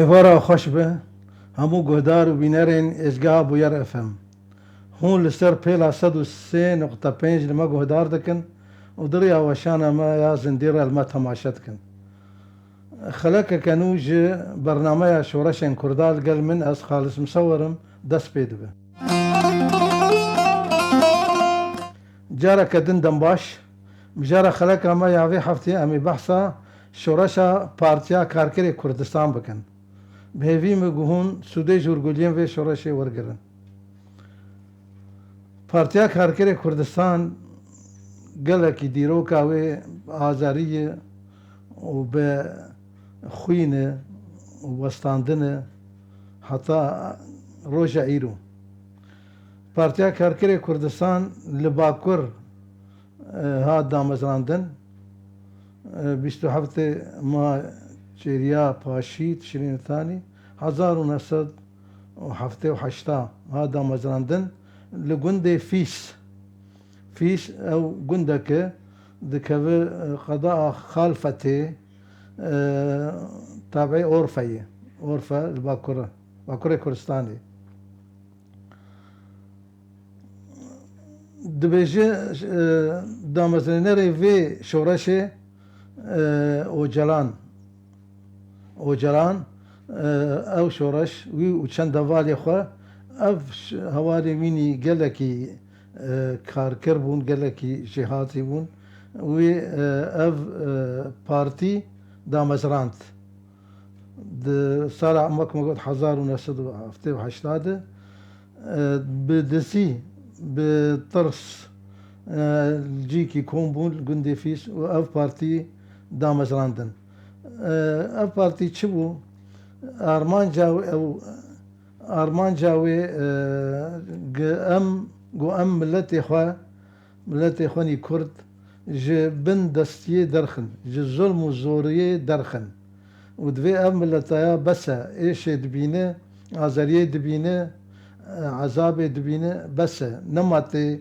ایوارا خوش به همو گهدار و بینرین ازگاه بویر افم هون لسر پیلا 103.5 لما گهدار دکن و دریا وشانا ما یا زندیر الما تماشت کن خلق کنوج برنامه شورشن کردال قل من از خالص مصورم دست بید به جارة كدن دنباش مجارة خلق ما يعوي حفتي امي بحثا شورشا پارتیا کارکری کردستان بکن بهوی مگوهون سوده جورگولیم و شورشی ورگرن پارتیا کارکری کردستان گلکی دیروکا و آزاریه و به خوینه و وستاندنه حتی روژا ایرو پارتیا کارکری کردستان لباکر ها دامزراندن 27 ما چریا پاشی تشرین ثانی 1978 هذا مزراندن لجند فيس او جندك ذكر قضاء خالفته تابعي أورفا الباكورة كردستاني دبيجي دامزرينري في شورشي اوجلان او شورش و چند دوالی خو اف هواری مینی گلکی کارکر بون گلکی جهاتی بون و اف پارتی دامزراند د سال عمك مقود 1978 بدسي بطرس الجيكي كومبون جندي فيس و اف بارتي دامزراندن اف بارتي چبو ارمان جاوي گو ام ملتي خواني كرد جي بن دستيه درخن جي ظلم و زوريه درخن و دوي ام ملتايا بسا ايش دبينه ازريه دبينه عذاب دبينه بسا نماتي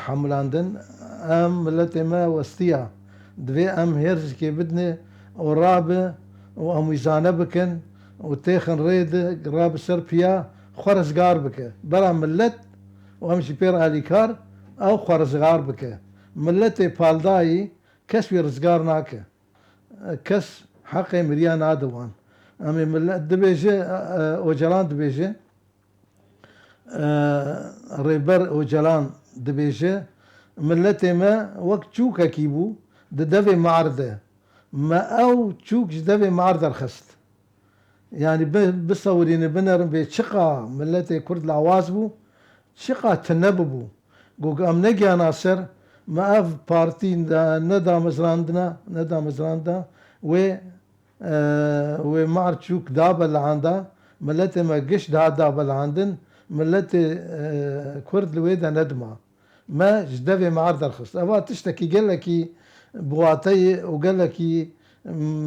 حملاندن ام ملتي ما وستيا دوي ام هرج كي بدني ورابه وام يزانه بكن وتيخن ريد راب سربيا خرزقار بك برا ملت وامشي بير اليكار او خرزقار بك ملتي بالداي كسبي رزقار ناك كس حقي مريان عدوان امي ملت دبيجي اوجلان دبيجي ريبر اوجلان دبيجي ملتي ما وقت شوكا كيبو دفي معرضه ما او تشوك جدبي معرض الخست يعني بصورين بنر بشقا ملتي كرد العوازبو شقا تنببو قوق ام نجي ناصر ما اف بارتي ندا مزراندنا و معر تشوك دابا اللي عندها ملتي ما قش دابا اللي عندن ملتي كرد الويدا ندمه ما جدبي معرض الخست ابا تشتكي قال لكي بواتي وقال لك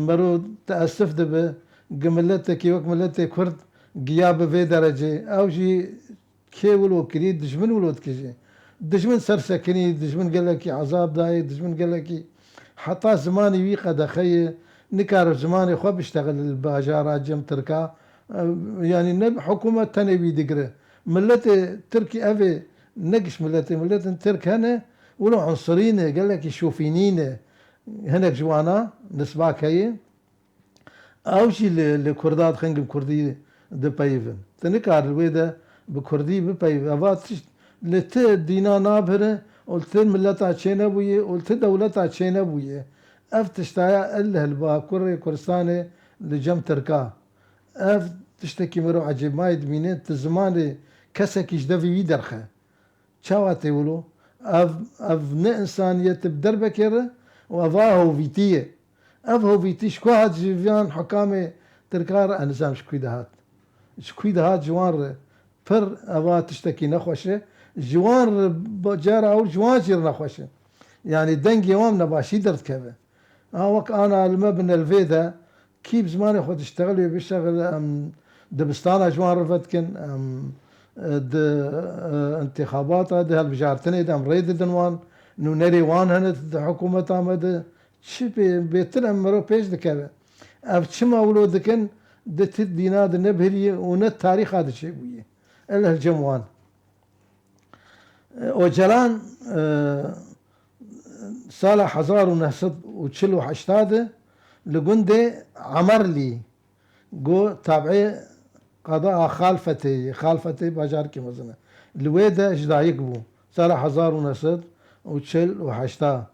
مرو تأسف دبه قملتك وك ملتك كرد قياب في درجة أو جي كي ولو كريد دجمن ولو تكجي دجمن سرسكني دجمن قال لك عذاب داي دجمن قال لك حتى زماني ويقا دخي نكار زماني خو بيشتغل الباجارات جم تركا يعني نب حكومة تنبي دقره ملتي تركي أبي نقش ملتي ترك هنا ولو عنصرين قال لك شوفينين هناك جوانا نسباك هي او شي لكردات خنقم كردي دي بايفن تنكار الويدا بكردي ببايفن افات لت دينا نابره قلت ملتا تشينا بويه قلت دولتا تشينا بويه اف تشتايا اله البا كوري كردستاني لجم تركا اف تشتكي مرو عجيب ما يدمينه تزماني كسكيش دفي يدرخه شاواتي ولو اف نه انسانيت بدربك يره وافاهو فيتيه افهو فيتي شكو هاد جيفيان حكامي تركار انزام شكوي دهات جوار پر افا تشتكي نخوشه جوار جارة او جوان جير نخوشه يعني دنجي وام نباشي درت كذا وك انا المبنى الفيدا كيف زماني خود اشتغل بيشتغل دبستانا جوان رفتكن د انتخابات هذا البجارتني دام ريد دنوان نو نري وان هنت حكومة آمده چی بهتر مرو پیش دکه اف چما ولو دکن دت دينا نبهري ونت تاريخ هذا الشيء بويه الا الجموان وجلان سال 1988 لقندي عمر لي جو تابعي قضاء خالفتي باجاركي مثلا الويدا اجدا يقبو سال 1988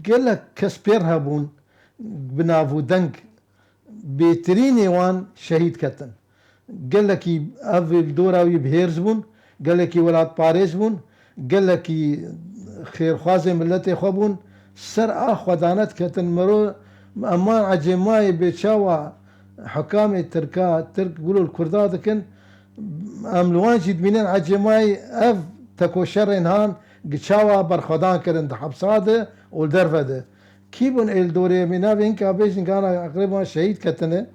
قال لك كسبير هابون بنافو دنك بتريني وان شهيد كتن قال لك افي الدوراوي بهيرز بون قال لك ولاد باريس بون قال لك خير خوازي ملتي خوبون سر اخو دانت كتن مرو امان عجماي بتشاوا حكام ترك بيقولوا الكردات كن املوان جد منين عجماي اف تكو شرين هان قشاوا برخدان كرن حبساده والدرفده كيبون الدوري منا بين كابيش كان اقربا شهيد كتنه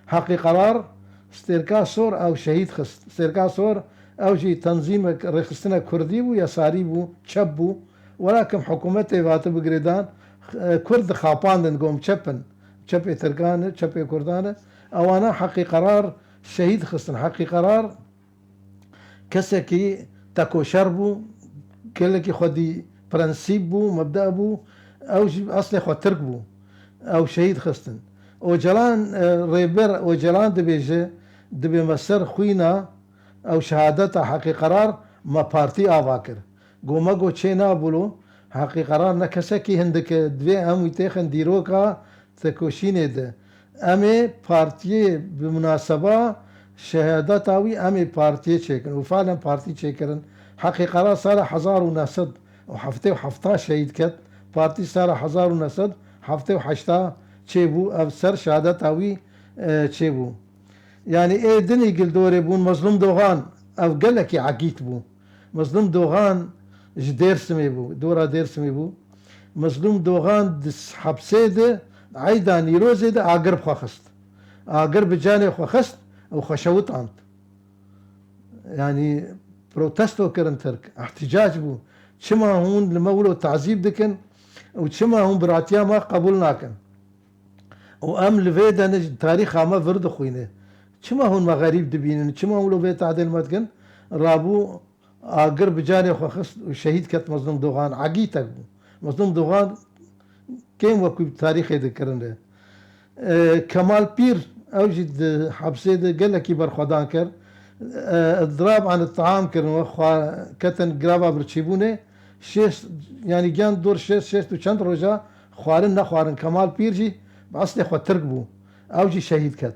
حقي قرار استركا صور او شهيد خست استركا صور او جي تنظيم رخصتنا كردي بو يساري بو تشبو ولكن حكومته فاتو بقريدان كرد خاپاندن قوم تشبي تركان تشبي كردان او انا حقي قرار شهيد خستن حقي قرار كسكي تاكو شربو كلكي خدي برنسيب بو مبدأ بو او اصلي خو ترك بو او شهيد خستن وجلان ريبر وجلان دبي مسر خوينا او شهادتها حقي قرار ما بارتي اواكر قوما قو تشينا بولو حقي قرار نكسكي هندك دوي ام يتخن ديروكا تكوشيني ده امي بارتي بمناسبة شهادتاوي امي بارتي تشيكن وفعلا بارتي تشيكرن حقي قرار صار 1900 وحفته شهيد كت بارتي صار 1900 حفته وحشتا تشيبو افسر شهادتاوي تشيبو يعني ايه دني قل دوري بون مظلوم دوغان او قلك عقيت بو مظلوم دوغان جدير سمي بو دورا دير سمي بو مظلوم دوغان دس حبسيده عيدا نيروزيده اقرب خخست اقرب جاني خخست او خشوت انت يعني بروتستو كرن ترك احتجاج بو شما هون لمولو تعذيب دكن وشما هون براتيا ما قبولناكن وام لفيدا تاريخ ما فرد خوينه شما هون مغاريب دبينن شما هون لو بيت عدل مدكن رابو اقر بجاني خخص وشهيد كت مظلوم دوغان عقيتك مظلوم دوغان كيم وكو تاريخ ذكرن ده كمال بير اوجد حبسيده قال لك يبر خدان كر اضراب عن الطعام كر وخوا كتن قرابه برتشيبونه شيش يعني جان دور شيش تو چند روجا خوارن نخوارن كمال بيرجي باصلي خو تركبو اوجي شهيد كت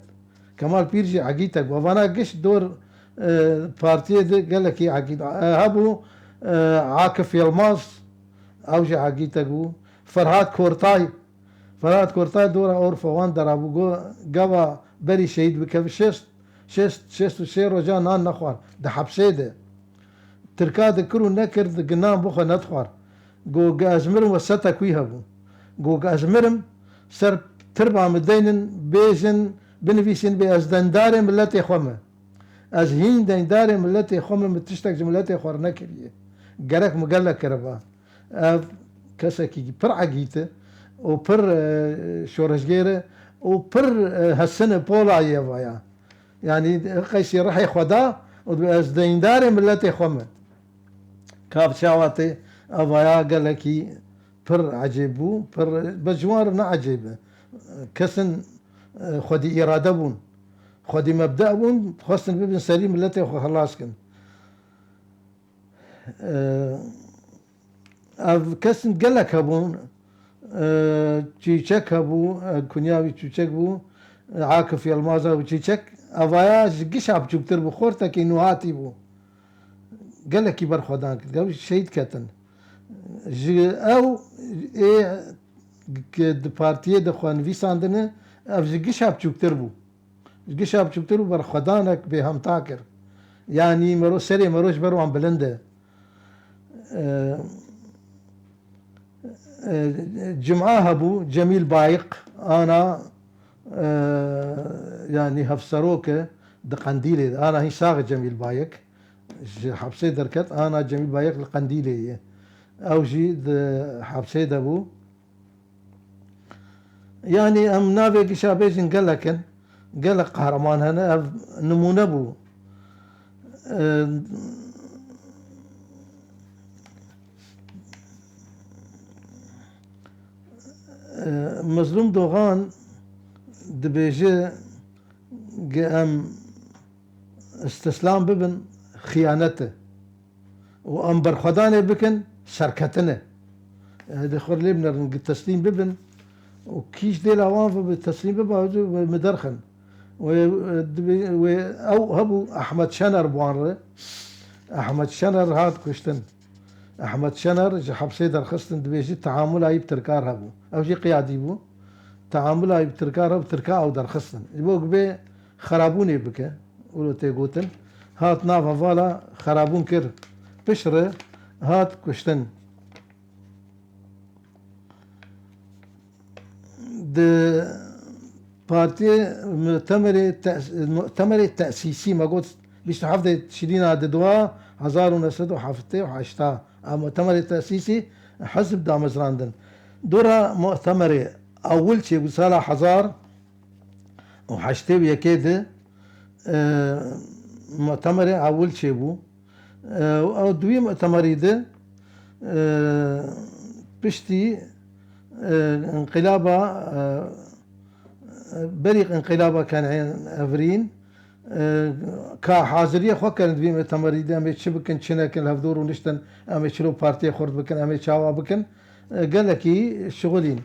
كمال بيرجي عقيتك وانا قش دور بارتي ده قال لك عقيد هابو عاكف يلماس اوجي عقيتك فرهاد كورتاي دورا اور فوان درابو قوا بري شهيد بكف شيست وشيرو جان نان نخوار ده حبسيده تركا ذكروا نكر قنام بوخا ندخوار قو ازمرم وستا كويهبو قو ازمرم سر تربع مدينن بيجن بنفيسين بأزدنداري ملتي خومه از هين دنداري ملتي خومه متشتك ملتي خوار نكريه قرق مقلق كربا كسكي پر عقيته وبر شورشجيره وبر هالسنه بولا يوايا يعني قيسي راح يخدا وازدنداري ملتي خومه كاب شاواتي افايا قال لكي بر عجيبو بر بجوار نعجيبه كسن خدي إرادة بون خدي مبدأ بون خاصة بابن سليم التي خلاص كن كسن قلك هبون تشيشك هبو كنياوي تشيشك بو عاكف يلمازا وتشيشك افاياج قشعب جبتر بخورتك انو هاتي بو قالك يبر خدان قال شهيد كتن او ايه بارتيه دخوان فيساندنه افج قشاب چوكتر بو بر خدانك بهم تاكر يعني مرو سري مروش برو عن بلنده جمعة هبو جميل بايق انا يعني هفسروك دقنديلي انا هي ساغ جميل بايق حبسي دركت انا جميل بايق القنديلي او جي حبسي دبو يعني ام نابي قشابيجن قال لك قهرمان هنا نمونه بو. مظلوم دوغان دبيجي ام استسلام ببن خيانته وام برخدانه بكن شركتنا هذا خور ليبنر التسليم ببن وكيش ديل اوان بالتسليم ببن مدرخن او هبو احمد شنر بوانره احمد شنر هاد كشتن احمد شنر جي حبسي درخستن دبيجي تعامل اي بتركار هبو او جي قيادي بو تعامل اي بتركار هبو تركا او درخستن يبوك بي خرابوني بك ولو تيقوتن هات نافا فالا خرابون كر بشره هات كشتن د بارتي المؤتمر التأسيسي ما قلت بيش حفظة تشيلينا ددوا 1907 المؤتمر التأسيسي حزب دامزراندن دورا مؤتمر أول شيء بصالح حزار وحشتي يكيد مؤتمر أول شيء بو أو دوي مؤتمري ده بشتي انقلابا بريق انقلابا كان عين افرين كحاضرية خو كانت في مؤتمري ده امي شبكن شنكن هفدور ونشتن امي شلو بارتي خرد بكن امي شاوا بكن قال لك شغلين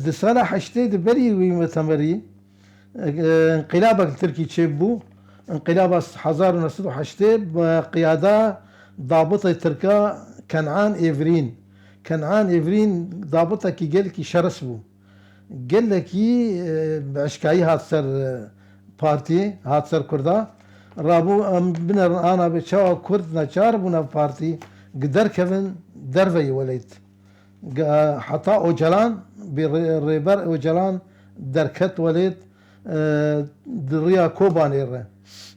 صالح حشتي بري في مؤتمري انقلابا التركي تشبو انقلاب 1906 بقيادة ضابطة تركا كنعان إيفرين ضابطة كي قال لك شرس بو قال لك بعشكاي هات سر بارتي هات سر كردا رابو بنا انا بتشاو كرد نشار بنا بارتي قدر كفن درفي وليت حتى اوجلان بالريبر اوجلان دركت وليت دريا كوبانير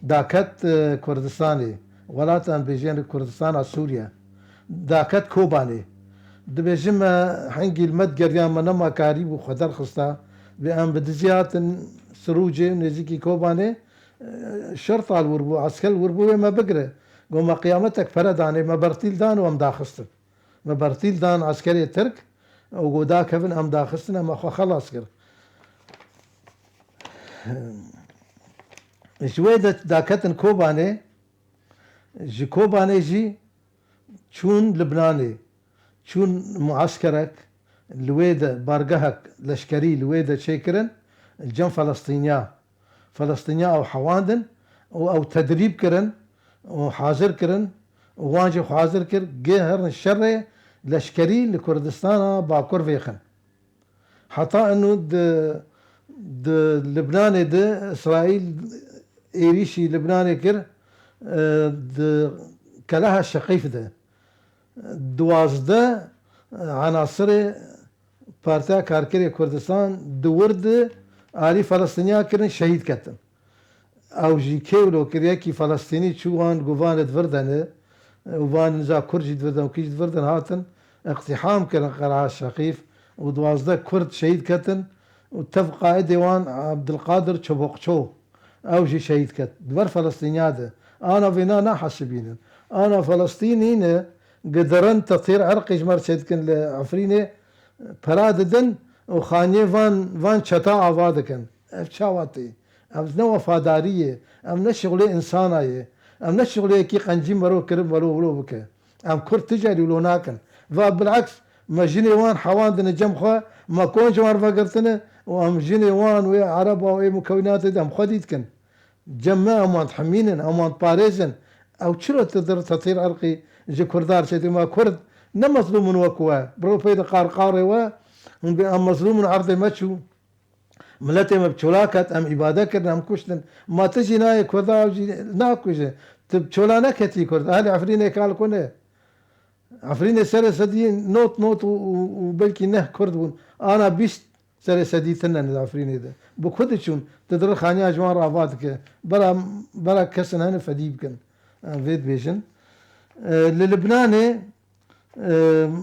داكت كردستاني ولاتن بيجين كردستان سوريا داكت كوباني دبيجم حنقي المد قريان منما كاريب وخدر خستا بأن بدزيات سروجي نزيكي كوباني شرطة الوربو عسكر الوربو ما بقرة قوم قيامتك فرداني ما برتيل دان وام داخستن ما برتيل دان عسكري ترك وقودا كفن ام داخستن اما خلاص كر شوي داكتن كوباني جي كوباني جي شون لبناني شون معسكرك الويدة بارقهك لشكري الويدة شيكرن الجن فلسطينيا او حواندن او تدريب كرن وحاضر كرن وواجه حاضر كر جهر الشر لشكري لكردستان باكور فيخن حتى انه د لبناني د اسرائيل ايريشي لبناني كر د كلها الشقيف ده دوازده عناصر پارتیا کارکری کردستان دورد آلی فلسطینیا کرن شهید کتن او جی کیولو کریا کی فلسطینی چوان گوان دفردن وان نزا کرجی دفردن و کیج دفردن هاتن اقتحام کرن قرعه شقیف و دوازده کرد شهید کتن و تف قائد دیوان عبدالقادر چبوقچو او جی شهید کت دور فلسطینیا ده انا فينا نحسبين انا فلسطيني قدرن تطهير عرقي جمر شدكن لعفريني براددن وخانيه فان شتا عوادكن افشاواتي ام نو وفاداريه ام نشغلي انسانايه ام نشغلي كي قنجي مرو كرب ولو بك ام كر تجاري ولوناكن فبالعكس ما جيني وان حواندن جمخه ما كون جمر فقرتنا وام جيني وان ويا عرب واي مكونات ام خديتكن جمع امان تحمينن امان باريزن او شلو تقدر تطهير عرقي جي كردار شيء ما كرد نمظلوم وكوا برو فيد قارقاري و مظلوم عرض ماتشو ملتي مبچولاكت ام عباده كرن ام كشتن ما تجي ناي كردا ناكوجه تبچولانا كتي كرد اهل عفرينه قال كونه عفرينه سر سدي نوت وبلكي نه كرد انا بيست سر سدي تنن عفرينه ده بكودشون تدر خانيا جوار ابادك برا كسن هنا فديبكن فيد بيجن للبناني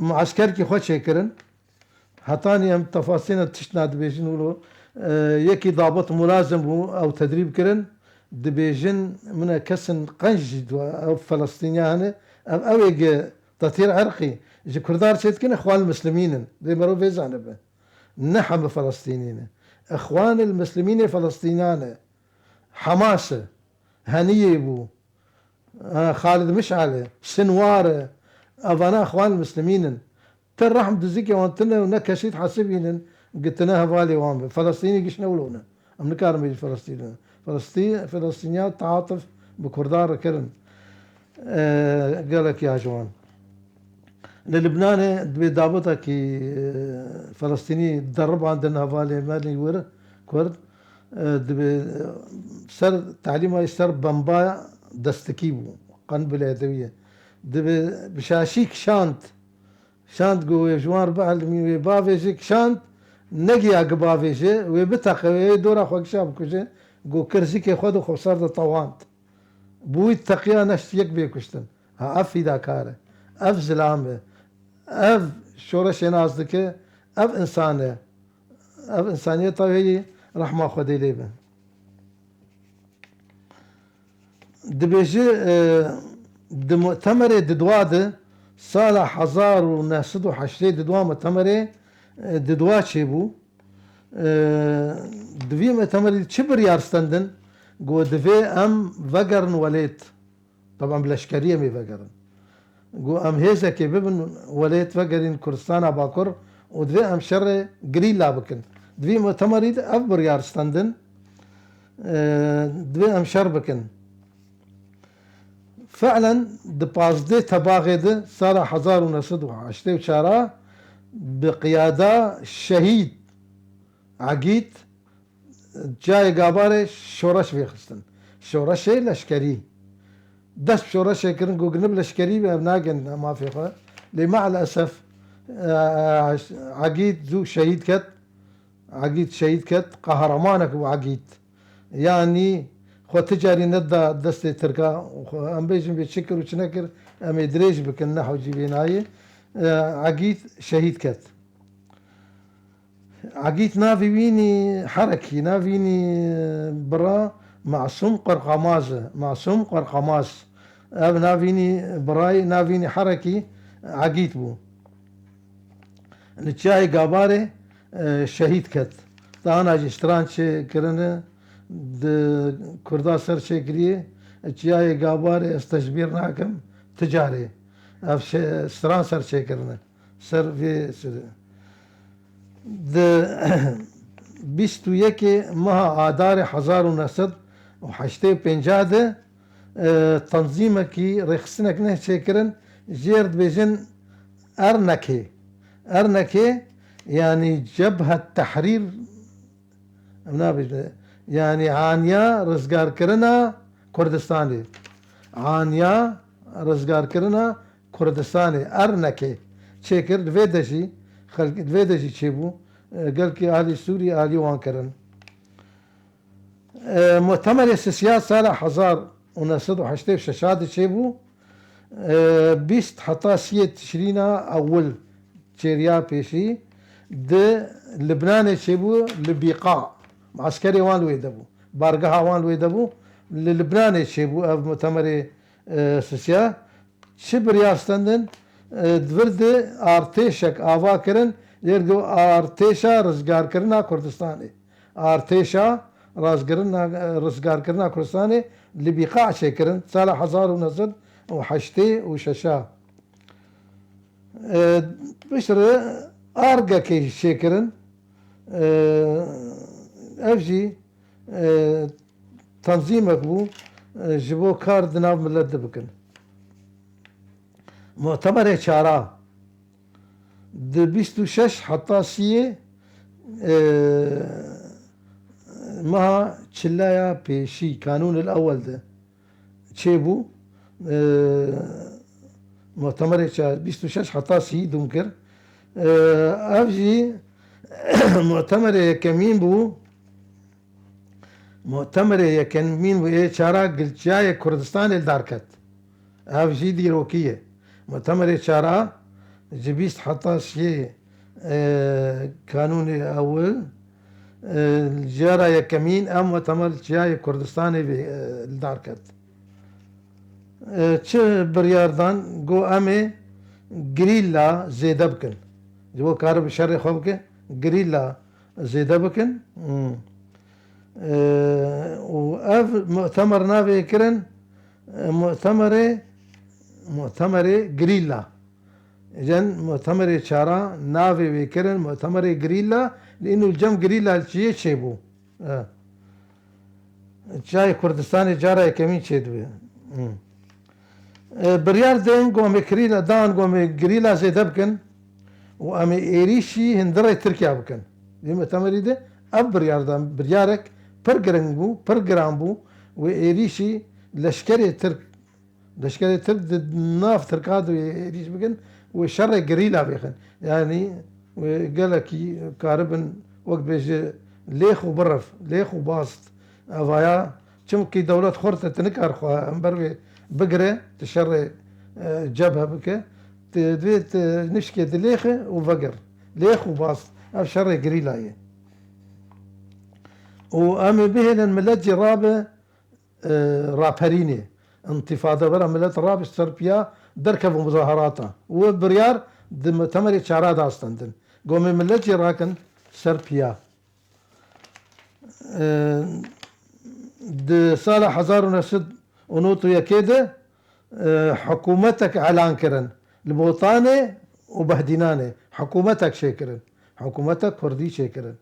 معسكر كي خوش شكرن هەتانی ئەم تەفاسینە تشتنا دەبێژن و یەکی ضابط ملازم بوو ئەو تدریب کردن دەبێژن منە کەسن قەنجی دووە ئەو فەلەستینیانە ئەوێگە تەتیر عرقی ji Kurdar çêtkine xwal Müslümînin dê merov vê zanibe ne hemû Felestînî ne Exwanil Müslümînê Felestînan e Hamas e Heniyê bû Xalid Mişal e Sinwar e evana Exwanil Müslümînin te rehm dizîkê wan tune û ne kesît hesibînin gitine hevalê wan be Felestînî giş newlûne em nikarin bêjin Felestînî Felestîniya teatif bi Kurdar kirin gelekî ya ji wan للبنان دبي ضابطة كي فلسطيني تدرب عندنا هفالي مالي ور كرد دبي سر تعليمها يسر بمبايا دستكيبو قنبلة يدوية دبي بشاشيك شانت قوي جوان ربع المي بافيجيك شانت نجي عقبافيجي ويبتاق ويدورا خوك شاب كوجي قو كرزيكي خودو خبصار دا طوانت بوي التقيا نشتيك بيكوشتن ها افي دا كاره اف زلامه ev şoreşê nas dike ev insan e ev insaniyeta heyî rehma Xwedê lê be dibêje di mutemerê di dua de sala 1980 di dua mutemerê di dua çêbû di vî mutemerê çi biryar stendin got divê em vegerin welêt taban bi leşkeriyê mê vegerin قو ام هيزكي ببن وليت فقرين كردستان باكر ودفي ام شر قريل لابكن دفي مؤتمريد افبر يارستندن دفي ام شر بكن فعلا دبازدي تباغد صار 1910 بقيادة شهيد عقيد جاي قاباري شورش في خستن شورش لشكري دست شورش كرن جو جنب لشكري بناجن ما في خا لمع الأسف عقيد ذو شهيد كت قهرمانك وعقيد يعني خو تجاري ندى دست تركا ام بيجن بيتشكر وشنكر ام يدريج بكن نحو جيبيناي عقيد شهيد كت عقيد نافيني حركي نافيني برا معصوم قرقماز اب نافيني براي نافيني حركي عقيد بو نتشاي قاباري شهيد كت تانا جشتران شي كرنه د كردا سر شي كريه تشاي قاباري استجبير ناكم تجاري اف ستران سر شي كرنه سر في د بيستو يكي مها آدار 1950 تنظيمه كي رخصنك نه شكرن جيرد بيجن أرنكي يعني جبهة تحرير يعني عانيا رزقار كرنا كردستاني عانيا رزقار كرنا كردستاني أرنكي شكر دفيدشي خلق دفيدشي تشيبو قال كي آلي سوري آلي وان كرن مؤتمر السياسة سال 1980 شاشاد شيبو بيست حتى سية تشرينا أول تشيريا بيشي د لبنان شيبو لبيقاع معسكري وان ويدبو بارقها وان ويدبو للبنان شيبو أف مؤتمر سياسة شبر ياستندن دورد ارتشك آوا کرن يرجو ارتشا رزگار کرنا كردستاني ارتشا رزگار کرنا كردستاني لبيقاع شكرن سال 1980 وششا بشر ارجا كي شكرن افجي تنظيمك بو جبو كارد ناف ملت بكن مؤتمر چارا د 26 حتى سية مها چلايا بيشي قانون الأول ده چيبو مؤتمر چار 26 حتى سية دمكر افجي مؤتمر يكمين بو مؤتمر يكمين بو چارا قلچاي كردستان الداركت افجي دي روكيه مؤتمر چارا جبيست حتى شيء کانونی اول جارا یکمین ام مؤتمر جای کردستانی دار کرد چه بریاردان گو امه گریلا زیده بکن جو کار بشر خوب که گریلا زیده بکن و اف مؤتمر ناوی کرن مؤتمر گریلا إذن مؤتمر شارع نافي ويكرن مؤتمر جريلا لأنه الجم جريلا الشيء شيبو جاي كردستاني جارة كمين شيدوي بريار دين قوم كريلا دان قوم جريلا زي دبكن وأمي إيريشي هندرة تركيا بكن دي مؤتمر ده أب بريار دان بريارك برجرامبو وإيريشي لشكري ترك ناف تركادو إيريش بكن وشر جريلا بيخن يعني وقال لك كاربن وقت بيجي ليخ وبرف ليخ وباسط افايا كم كي دولة خرطة تنكر خو امبر بقرة تشر جبهة بك تدويت نشكي ليخ وفقر ليخ وباسط اف شر جريلا هي وامي به الملجي رابع رابريني انتفاضة برا ملت رابع سربيا دركبوا مظاهراتا وبريار مؤتمر شارع داستندن قوم ملجي راكن سربيا د صالح هزار ونسد ونوتو يكيده حكومتك اعلان كرن البوطانة وبهدينانة حكومتك شكرن حكومتك كردي شكرن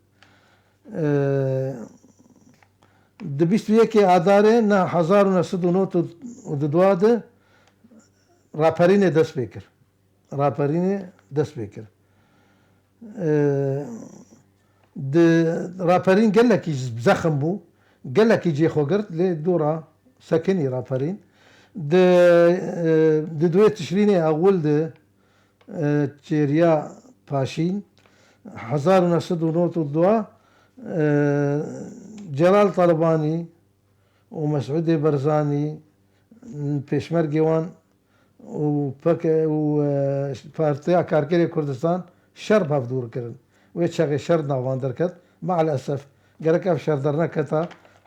دبيست يكي عداره نا هزار ونسد ونوتو وددواده راپرینه دست بکر د راپرین قال لك زخم بو قال لك يجي خوغرت لدورا سكني راپرین د دوی تشرینه اول د چیریا پاشین 1902 جلال طلباني ومسعود برزاني پێشمەرگێوان وپارتیا کارگەری کوردستان شەر هەفتوورکردن وێ چاغی شەر ناوان دەرکەت مع الأسف گەرەک ئەف شەر دەرنەکەتە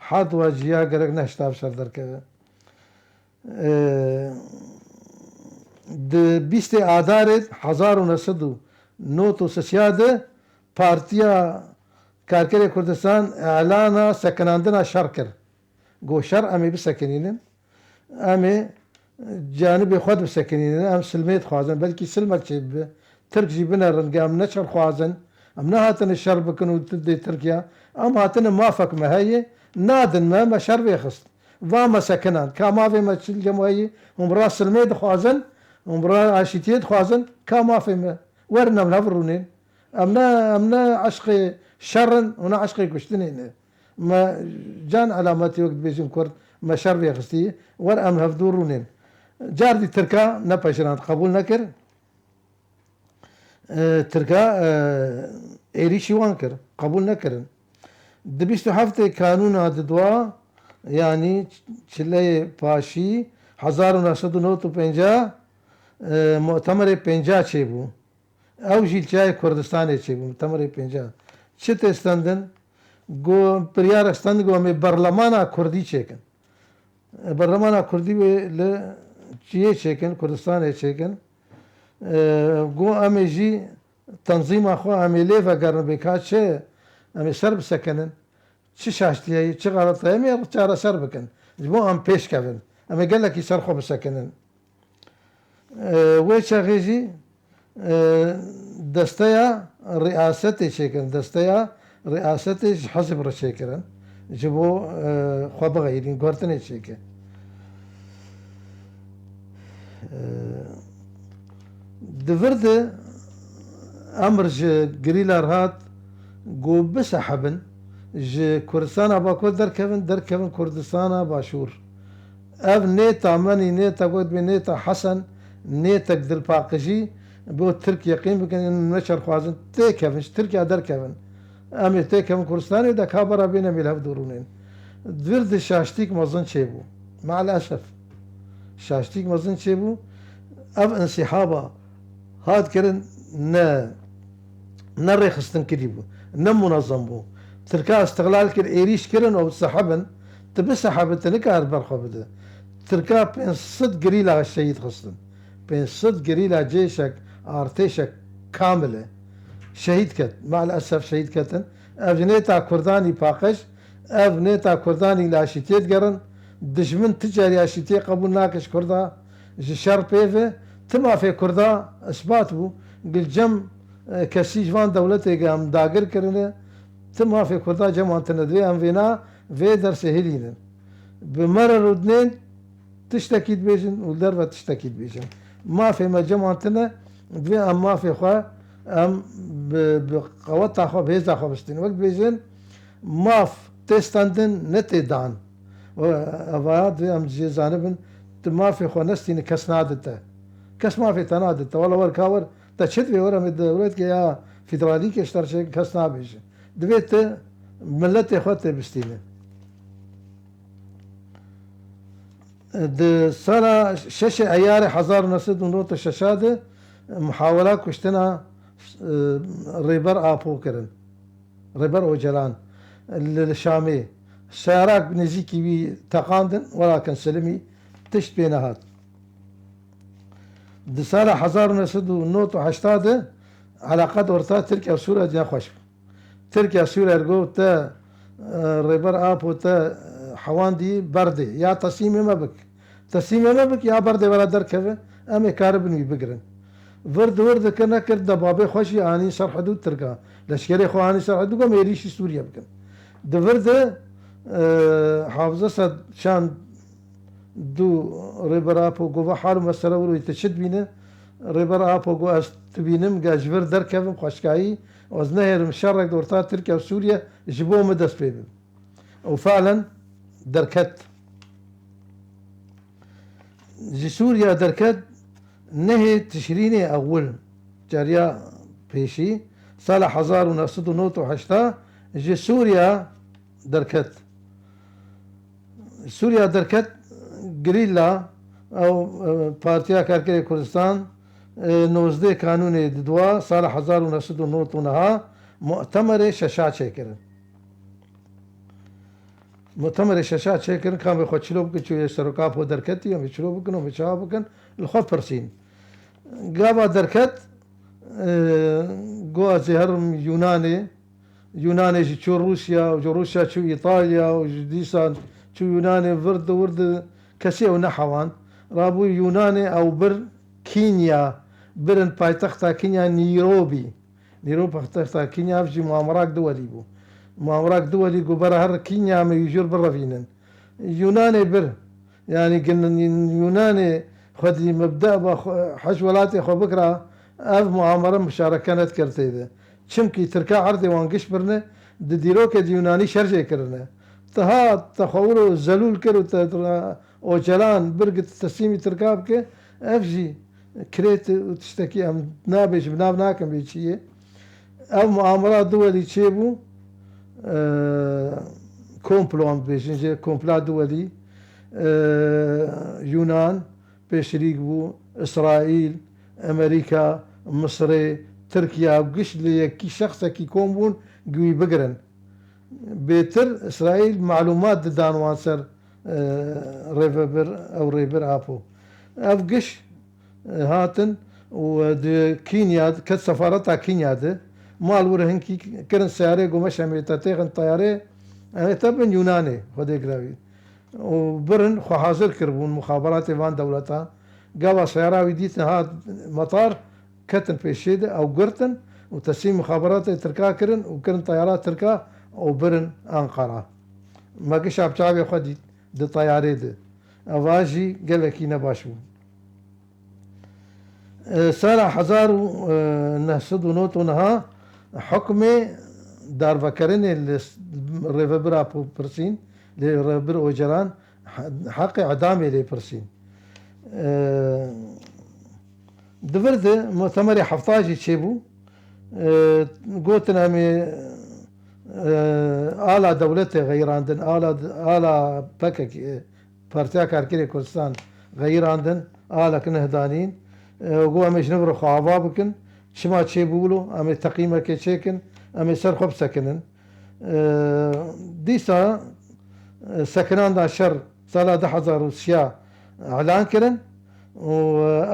حادوە جیا گەرەک نەشتا شەر دەرکەوێ بیستê ئادارê 1993 Partiya Karkerê Kurdistan elana sekinandina şer kir got şer em ê bisekinînin em ê canibê xwe bisekinînin em silmê dixwazin belkî silmek çê bibe Tirk jî bine ringê em ne şer xwazin em nehatine şer bikin û dê Tirkiya em hatine mafek me heye nadin me şer vê xist va me sekinan ka mavê me çil cemayî hûn bi rast silmê dixwazin hûn bi rast aşîtiyê dixwazin ka mafê me werin em hevrûnên em ne eşqê şerin û ne eşqê kuştinê ne me can elametî wek dibêjin Kurd me şer vê xistî wer em hevdûr rûnên car dî Tirka nepejirand qebûl nekir Tirka êrîşî wan kir qebûl nekirin di bîst û heftê kanûna didwa yanî çileyê paşî 1950 mu'temerê pênca çêbû ew jî çiyayê Kurdistanê çêbû mu'temerê pênca çi tê stendin got biryarek stendin got em ê berlemana Kurdî çêkin berlemana Kurdî wê li çiyê çêkin Kurdistanê çêkin got em ê jî tenzîma xwe em ê lê vegerin bêka çi em ê ser bisekinin çi şaştiyayî çi xeletayî em ê çareser bikin ji bo em pêşkevin em ê gelekî ser xwe bisekinin wê çaxê jî desteya riyasetê çêkirin desteya riyasetê ji hezb re çêkirin ji bo xwe bixeyîrin guhertinê çêke di vir de emir ji girîlar hat got bisehebin ji Kurdistana Bakur derkevin Kurdistana Başûr ev nêta menî nêta got bê nêta Hesen nêtek dilpaqijî bo Tirk yeqîn bikin neçer xwazin têkevin ji Tirkiya derkevin em ê têkevin Kurdistanê de ka bera bêne em ê hevdûrûnên di vir de şaştîk mezin çêbû mal esef şaştîk mezin çêbû ev insîhaba hat kirin ne نري خستن كريبو نم منظم بو تركا استغلال كر إيريش كرن أو سحبن تبي سحبت نكار برخو بده تركا بين صد قريلة الشهيد خستن بين صد قريلة جيشك ارتيشك كاملة شهيد كت مع الأسف شهيد كتن أبنيتا كرداني باقش أبنيتا كرداني لاشيتيت قرن دجمن تجاري اشيتي قبول ناكش كردا جشار بيفه تما في كردا اثبات بو قل جم كسي جوان دولتي قام داقر كرنه تما في كردا جمعان تندوي ام فينا في درس هلين بمرر ودنين تشتكي بيجن والدربة تشتكي بيجن ما في ما جمعان تنا دوي ام ما في خوا ام بقوات خوا بهيزا خوا بستين وقت بيجن ماف تستندن نتي دان وأبعاد أم جزانبن ما في خونستين كس نادته كس ما في تنادته ولا وركاور تشد في ورا من دولت يا فيدرالي كشتر شيء كس نابيش دبيت ملت إخوته بستينه د سنة شش أيار حزار نسد ونوت الششادة محاولة كشتنا ريبر آبو كرن ريبر وجلان الشامي سيارات نزيكي بي تقاندن ولكن سلمي تشت بينهات دسالة حزار نسدو نوتو حشتاده علاقات ورطا تركيا وسوريا دي خوش تركيا وسوريا رقو تا ريبر آبو تا حوان دي بردي يا تصيمي ما بك يا بردي ولا دركبه امي كاربني بقرن ورد كنا كرد بابي خوشي اني سر حدود تركا لشكري خو اني سر حدود ما يريش سوريا بكن دورد حافظه صد شان دو ريبر ابو جو حال مسألة ولو يتشد بينه ريبر ابو جو استبينم جاجبر دركب خوشكاي وزنهر مشارك دورتا تركيا وسوريا جبوه مدس بيبم وفعلا دركت جي سوريا دركت نهي تشريني اول جاريا بيشي صالح هزار ونصد نوت وحشتا جي سوريا دركت سوريا دركت قريلا او بارتيا كاركري كردستان 19 قانون ددوا صالح هزار ونصد نوت ونها مؤتمر شاشات شكرن مؤتمر شاشات شكرن كان بيخوت شلو بكن شو يشتركا بو دركتي يوم يشلو بكن ومشا بكن الخوف برسين قابا دركت قوة زهر يوناني شو روسيا وروسيا شو إيطاليا وديسان شو يوناني ورد كسي ونحوان رابو يوناني أو بر كينيا برن بايتختا كينيا نيروبي بايتختا كينيا بجي مؤامرات دولي بو مؤامرات دولي قو برا هر كينيا ما يجور برا فينن يوناني بر يعني قلنا يوناني خدي مبدأ حجولاتي خو بكرة اف مؤامرة مشاركة كرتي ذا چمكي تركا عرضي وانقش برنا ديروك يوناني شرجة كرنا تها تخورو زلول كرو اوجلان برقت تسيمي تركابك افجي كريت وتشتكي ام نابج بنابناكم بيشيه او مؤامرات دولي تشيبو كومبلو ام بيجي كومبلا دولي يونان بشريك بو اسرائيل امريكا مصر تركيا وقش لي كي شخص كي كومبون قوي بقرن بيتر اسرائيل معلومات دان وانسر ريفر او ريفر ابو افقش هاتن ود كينيا كت سفارتها كينيا ده مال ورهن كي كرن سيارة قمش عميتا تيغن طيارة تبن يوناني خدي قراوي وبرن خو حاضر كربون مخابرات فان دولتها قابا سيارة وديتنا هاد مطار كتن بيشيدة او قرتن وتسيم مخابرات تركا كرن وكرن طيارات تركا وبرن انقرة ما قش عبشابي خدي دي طياري دي افاجي قالكي نباشو سالة حزار نهسد ونوت ونها حكمي دار فكرين الريفبرا بو برسين لريفبر وجران حق اعدامي لي برسين دفرد مؤتمر حفطاجي تشيبو قوتنا مي آلا دولتي غير عندن آلا بكك بارتيا كاركيري كردستان غير عندن آلا كنهدانين وقوة مش نبرو خوابا بكن شما چه بولو اما تقیمه که چکن اما سر خوب سکنن دیسا سکنان دا شر سال 2003 اعلان کرن و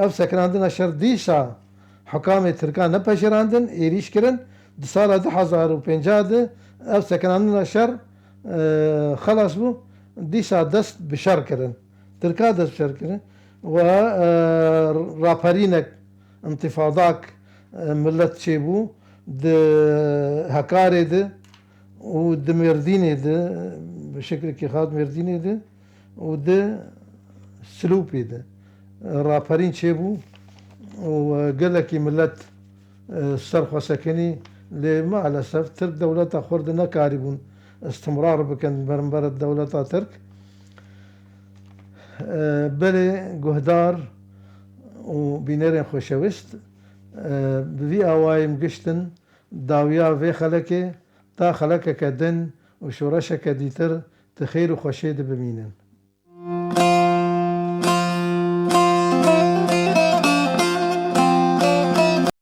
اف سکنان دا شر دیسا حکام ترکان نپشراندن ایریش کرن دی سال 2005 ده اف سکنان دا شر خلاص بو دیسا دست بشر کرن ترکا دست بشر کرن و راپرینک انتفاضاك ملت شيبو د هكاري ده ود مرديني ده بشكل كي خاط مرديني ده ود سلوبي ده رابرين شيبو وقال لك ملت الصرخة سكني لما الأسف ترك دولتها خرد نكاربون استمرار بكن برنبر الدولة ترك بلي جهدار وبينيرين خوشوست بوی آوایم گشتن داویا وی خلکه تا خلکه کدن و شورش کدیتر تخیر و خوشید بمینن